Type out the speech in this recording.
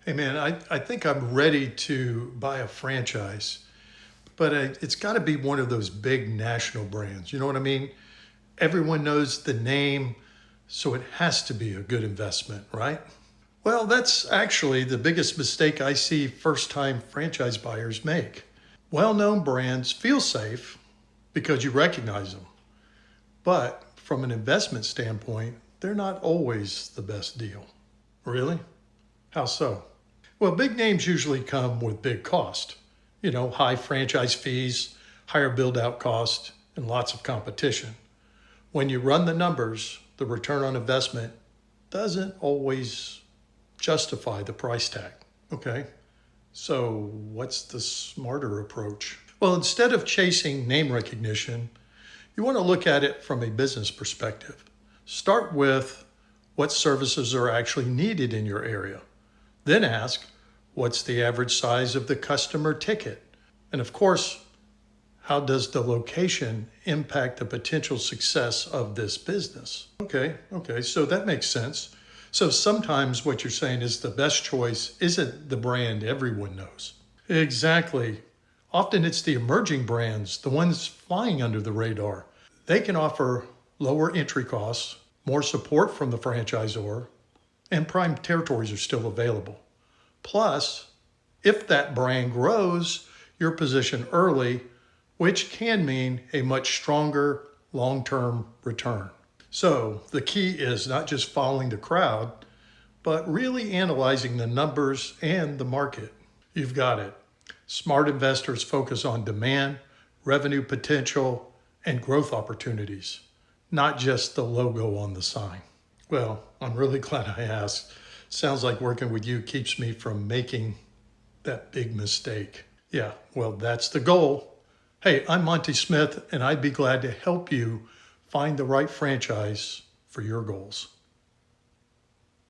Hey man, I think I'm ready to buy a franchise, but it's got to be one of those big national brands. You know what I mean? Everyone knows the name, so it has to be a good investment, right? Well, that's actually the biggest mistake I see first time franchise buyers make. Well known brands feel safe because you recognize them, but from an investment standpoint, they're not always the best deal. Really? How so? Well, big names usually come with big cost. High franchise fees, higher build out cost, and lots of competition. When you run the numbers, the return on investment doesn't always justify the price tag. Okay, so what's the smarter approach? Well, instead of chasing name recognition, you want to look at it from a business perspective. Start with what services are actually needed in your area. Then ask, what's the average size of the customer ticket? And of course, how does the location impact the potential success of this business? Okay, so that makes sense. So sometimes what you're saying is the best choice isn't the brand everyone knows. Exactly. Often it's the emerging brands, the ones flying under the radar. They can offer lower entry costs, more support from the franchisor, and prime territories are still available. Plus, if that brand grows, you're positioned early, which can mean a much stronger long-term return. So the key is not just following the crowd, but really analyzing the numbers and the market. You've got it. Smart investors focus on demand, revenue potential, and growth opportunities, not just the logo on the sign. Well, I'm really glad I asked. Sounds like working with you keeps me from making that big mistake. Yeah, well, that's the goal. Hey, I'm Monty Smith, and I'd be glad to help you find the right franchise for your goals.